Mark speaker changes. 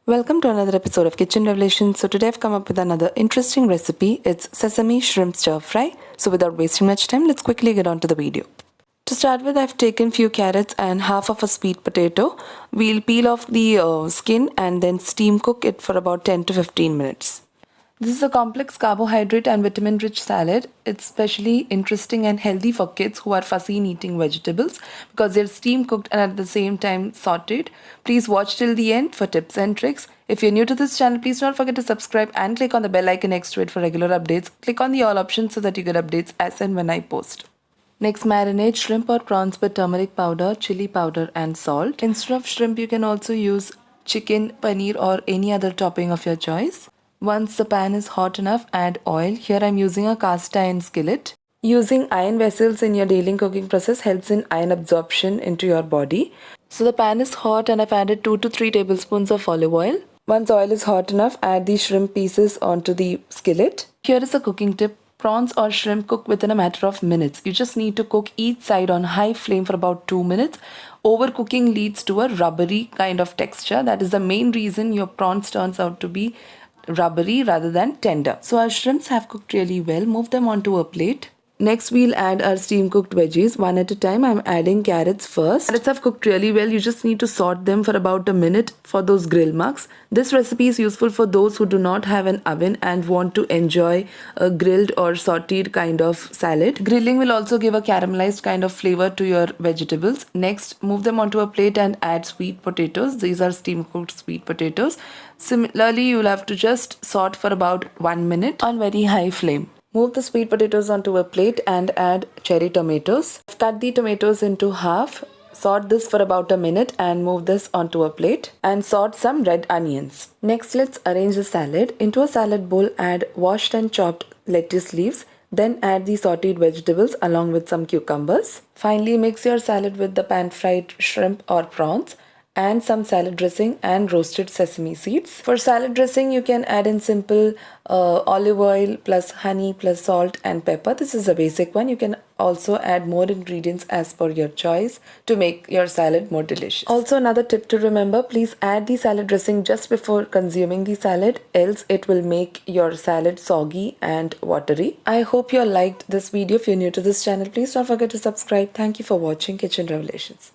Speaker 1: Welcome to another episode of Kitchen Revelations. So today I've come up with another interesting recipe. It's sesame shrimp stir fry. So without wasting much time, let's quickly get on to the video. To start with, I've taken few carrots and half of a sweet potato. We'll peel off the skin and then steam cook it for about 10 to 15 minutes. This is a complex carbohydrate and vitamin-rich salad. It's especially interesting and healthy for kids who are fussy in eating vegetables because they're steam cooked and at the same time sauteed. Please watch till the end for tips and tricks. If you're new to this channel, please don't forget to subscribe and click on the bell icon next to it for regular updates. Click on the all option so that you get updates as and when I post. Next, marinate shrimp or prawns with turmeric powder, chili powder and salt. Instead of shrimp, you can also use chicken, paneer or any other topping of your choice. Once the pan is hot enough, add oil. Here I'm using a cast iron skillet. Using iron vessels in your daily cooking process helps in iron absorption into your body. So the pan is hot and I've added 2 to 3 tablespoons of olive oil. Once oil is hot enough, add the shrimp pieces onto the skillet. Here is a cooking tip. Prawns or shrimp cook within a matter of minutes. You just need to cook each side on high flame for about 2 minutes. Overcooking leads to a rubbery kind of texture. That is the main reason your prawns turns out to be rubbery rather than tender. So our shrimps have cooked really well. Move them onto a plate. Next, we'll add our steam cooked veggies one at a time. I'm adding carrots first. Carrots have cooked really well. You just need to saute them for about a minute for those grill marks. This recipe is useful for those who do not have an oven and want to enjoy a grilled or sauteed kind of salad. Grilling will also give a caramelized kind of flavor to your vegetables. Next, move them onto a plate and add sweet potatoes. These are steam cooked sweet potatoes. Similarly, you'll have to just saute for about 1 minute on very high flame. Move the sweet potatoes onto a plate and add cherry tomatoes. Cut the tomatoes into half. Saute this for about a minute and move this onto a plate and saute some red onions. Next, let's arrange the salad. Into a salad bowl, add washed and chopped lettuce leaves. Then add the sauteed vegetables along with some cucumbers. Finally, mix your salad with the pan-fried shrimp or prawns and some salad dressing and roasted sesame seeds. For salad dressing, you can add in simple olive oil plus honey plus salt and pepper. This is a basic one. You can also add more ingredients as per your choice to make your salad more delicious. Also, another tip to remember, please add the salad dressing just before consuming the salad, else it will make your salad soggy and watery. I hope you all liked this video. If you're new to this channel, please don't forget to subscribe. Thank you for watching Kitchen Revelations.